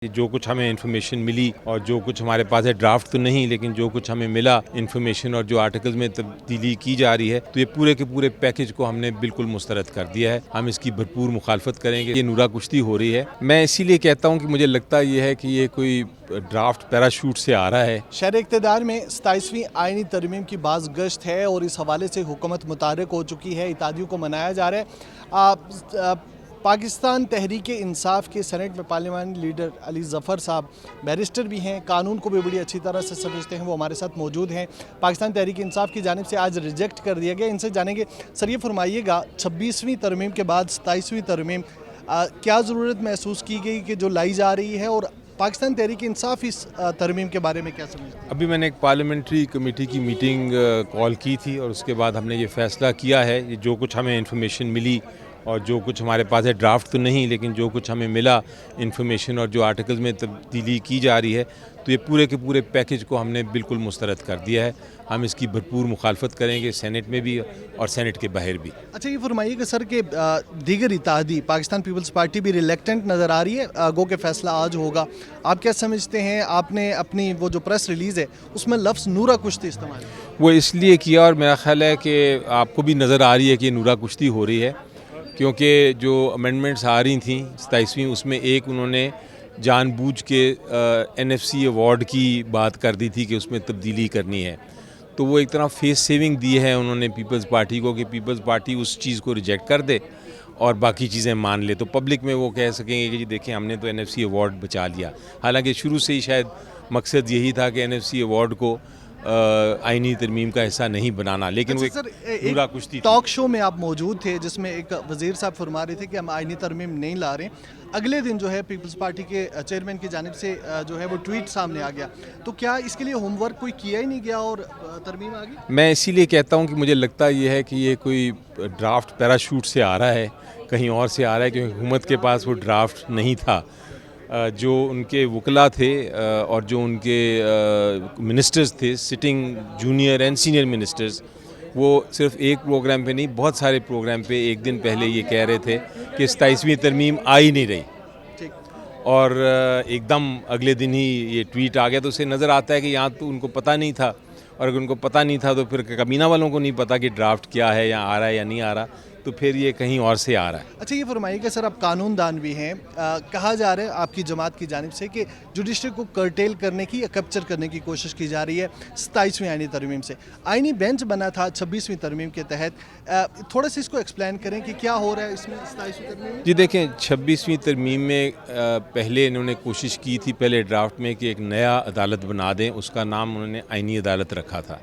جو کچھ ہمیں انفارمیشن ملی اور جو کچھ ہمارے پاس ہے، ڈرافٹ تو نہیں لیکن جو کچھ ہمیں ملا انفارمیشن اور جو آرٹیکلز میں تبدیلی کی جا رہی ہے، تو یہ پورے کے پورے پیکج کو ہم نے بالکل مسترد کر دیا ہے۔ ہم اس کی بھرپور مخالفت کریں گے۔ یہ نورا کشتی ہو رہی ہے، میں اسی لیے کہتا ہوں کہ مجھے لگتا یہ ہے کہ یہ کوئی ڈرافٹ پیراشوٹ سے آ رہا ہے۔ شہر اقتدار میں 27ویں آئینی ترمیم کی باز گشت ہے اور اس حوالے سے حکومت متحرک ہو چکی ہے، اتحادیوں کو منایا جا رہا ہے۔ پاکستان تحریک انصاف کے سینٹ میں پارلیمانی لیڈر علی ظفر صاحب بیرسٹر بھی ہیں، قانون کو بھی بڑی اچھی طرح سے سمجھتے ہیں، وہ ہمارے ساتھ موجود ہیں۔ پاکستان تحریک انصاف کی جانب سے آج ریجیکٹ کر دیا گیا، ان سے جانیں گے۔ سر یہ فرمائیے گا 26ویں ترمیم کے بعد 27ویں ترمیم کیا ضرورت محسوس کی گئی کہ جو لائی جا رہی ہے، اور پاکستان تحریک انصاف اس ترمیم کے بارے میں کیا سمجھتے ہیں؟ ابھی میں نے ایک پارلیمنٹری کمیٹی کی میٹنگ کال کی تھی اور اس کے بعد ہم نے یہ فیصلہ کیا ہے، یہ جو کچھ ہمیں انفارمیشن ملی اور جو کچھ ہمارے پاس ہے، ڈرافٹ تو نہیں لیکن جو کچھ ہمیں ملا انفارمیشن اور جو آرٹیکلز میں تبدیلی کی جا رہی ہے، تو یہ پورے کے پورے پیکج کو ہم نے بالکل مسترد کر دیا ہے۔ ہم اس کی بھرپور مخالفت کریں گے، سینٹ میں بھی اور سینٹ کے باہر بھی۔ اچھا یہ فرمائیے کہ سر کہ دیگر اتحادی پاکستان پیپلز پارٹی بھی ریلیکٹنٹ نظر آ رہی ہے، گو کہ فیصلہ آج ہوگا، آپ کیا سمجھتے ہیں؟ آپ نے اپنی وہ جو پریس ریلیز ہے اس میں لفظ نورا کشتی استعمال کیا، وہ اس لیے کیا اور میرا خیال ہے کہ آپ کو بھی نظر آ رہی ہے کہ یہ نورا کشتی ہو رہی ہے، کیونکہ جو امینڈمنٹس آ رہی تھیں 27ویں، اس میں ایک انہوں نے جان بوجھ کے NFC ایوارڈ کی بات کر دی تھی کہ اس میں تبدیلی کرنی ہے، تو وہ ایک طرح فیس سیونگ دی ہے انہوں نے پیپلز پارٹی کو کہ پیپلز پارٹی اس چیز کو ریجیکٹ کر دے اور باقی چیزیں مان لے، تو پبلک میں وہ کہہ سکیں گے کہ جی دیکھیں ہم نے تو NFC ایوارڈ بچا لیا، حالانکہ شروع سے ہی شاید مقصد یہی تھا کہ NFC ایوارڈ کو آئینی ترمیم کا حصہ نہیں بنانا، لیکن وہ سر نورا ایک کشتی تھی۔ ٹاک شو میں آپ موجود تھے جس میں ایک وزیر صاحب فرما رہے تھے کہ ہم آئینی ترمیم نہیں لا رہے، اگلے دن جو ہے پیپلز پارٹی کے چیئرمین کی جانب سے جو ہے وہ ٹویٹ سامنے آ گیا، تو کیا اس کے لیے ہوم ورک کوئی کیا ہی نہیں گیا اور ترمیم آ گئی؟ میں اسی لیے کہتا ہوں کہ مجھے لگتا یہ ہے کہ یہ کوئی ڈرافٹ پیراشوٹ سے آ رہا ہے، کہیں اور سے آ رہا ہے، کیونکہ حکومت کے پاس وہ ڈرافٹ نہیں تھا۔ جو ان کے وکلاء تھے اور جو ان کے منسٹرز تھے، sitting junior and senior ministers, وہ صرف ایک پروگرام پہ نہیں بہت سارے پروگرام پہ ایک دن پہلے یہ کہہ رہے تھے کہ 27ویں ترمیم آ ہی نہیں رہی، ٹھیک، اور ایک دم اگلے دن ہی یہ ٹویٹ آ گیا، تو اسے نظر آتا ہے کہ یہاں تو ان کو پتہ نہیں تھا، اور اگر ان کو پتہ نہیں تھا تو پھر کابینہ والوں کو نہیں پتہ کہ ڈرافٹ کیا ہے یا آ رہا ہے یا نہیں آ رہا، تو پھر یہ کہیں اور سے آ رہا ہے۔ اچھا یہ فرمائیے کہ سر آپ قانون دان بھی ہیں، کہا جا رہا ہے آپ کی جماعت کی جانب سے کہ جوڈیشری کو کرٹیل کرنے کی یا کیپچر کرنے کی کوشش کی جا رہی ہے 27ویں آئینی ترمیم سے، آئینی بینچ بنا تھا 26ویں ترمیم کے تحت، تھوڑا سا اس کو ایکسپلین کریں کہ کیا ہو رہا ہے اس میں 27ویں ترمیم میں؟ جی دیکھیں 26ویں ترمیم میں پہلے انہوں نے کوشش کی تھی پہلے ڈرافٹ میں کہ ایک نیا عدالت بنا دیں، اس کا نام انہوں نے آئینی عدالت رکھا تھا،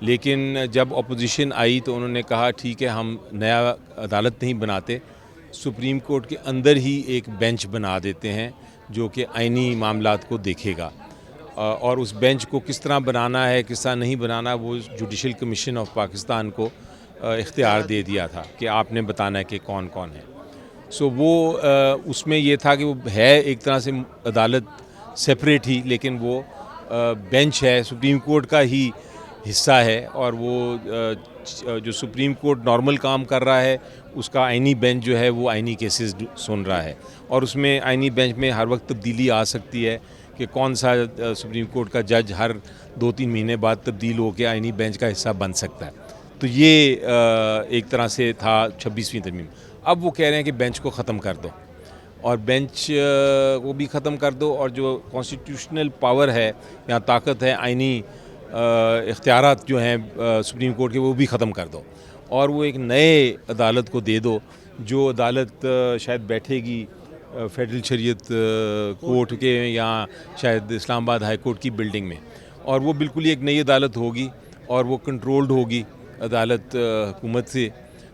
لیکن جب اپوزیشن آئی تو انہوں نے کہا ٹھیک ہے ہم نیا عدالت نہیں بناتے، سپریم کورٹ کے اندر ہی ایک بینچ بنا دیتے ہیں جو کہ آئینی معاملات کو دیکھے گا، اور اس بینچ کو کس طرح بنانا ہے کس طرح نہیں بنانا وہ جوڈیشل کمیشن آف پاکستان کو اختیار دے دیا تھا کہ آپ نے بتانا ہے کہ کون کون ہے۔ سو وہ اس میں یہ تھا کہ وہ ہے ایک طرح سے عدالت سپریٹ ہی، لیکن وہ بینچ ہے سپریم کورٹ کا ہی حصہ ہے، اور وہ جو سپریم کورٹ نارمل کام کر رہا ہے اس کا آئینی بینچ جو ہے وہ آئینی کیسز سن رہا ہے، اور اس میں آئینی بینچ میں ہر وقت تبدیلی آ سکتی ہے کہ کون سا سپریم کورٹ کا جج ہر 2-3 مہینے بعد تبدیل ہو کے آئینی بینچ کا حصہ بن سکتا ہے، تو یہ ایک طرح سے تھا 26ویں ترمیم۔ اب وہ کہہ رہے ہیں کہ بینچ کو ختم کر دو، اور بینچ کو بھی ختم کر دو، اور جو کانسٹیٹیوشنل پاور ہے یا طاقت ہے آئینی اختیارات جو ہیں سپریم کورٹ کے وہ بھی ختم کر دو، اور وہ ایک نئے عدالت کو دے دو، جو عدالت شاید بیٹھے گی فیڈرل شریعت کورٹ کے یا شاید اسلام آباد ہائی کورٹ کی بلڈنگ میں، اور وہ بالکل ہی ایک نئی عدالت ہوگی اور وہ کنٹرولڈ ہوگی عدالت حکومت سے،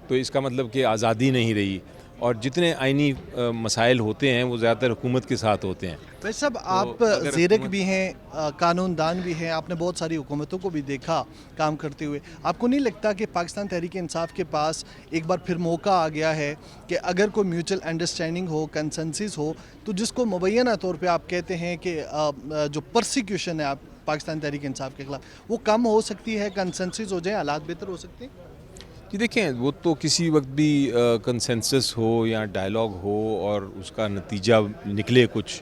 تو اس کا مطلب کہ آزادی نہیں رہی، اور جتنے آئینی مسائل ہوتے ہیں وہ زیادہ تر حکومت کے ساتھ ہوتے ہیں۔ ویسے صاحب آپ زیرک بھی ہیں، قانون دان بھی ہیں، آپ نے بہت ساری حکومتوں کو بھی دیکھا کام کرتے ہوئے، آپ کو نہیں لگتا کہ پاکستان تحریک انصاف کے پاس ایک بار پھر موقع آ گیا ہے کہ اگر کوئی میوچل انڈرسٹینڈنگ ہو، کنسنسس ہو، تو جس کو مبینہ طور پہ آپ کہتے ہیں کہ جو پرسیکیوشن ہے آپ پاکستان تحریک انصاف کے خلاف وہ کم ہو سکتی ہے، کنسنسس ہو جائے، حالات بہتر ہو سکتے ہیں؟ جی دیکھیں وہ تو کسی وقت بھی کنسنسس ہو یا ڈائلاگ ہو اور اس کا نتیجہ نکلے کچھ،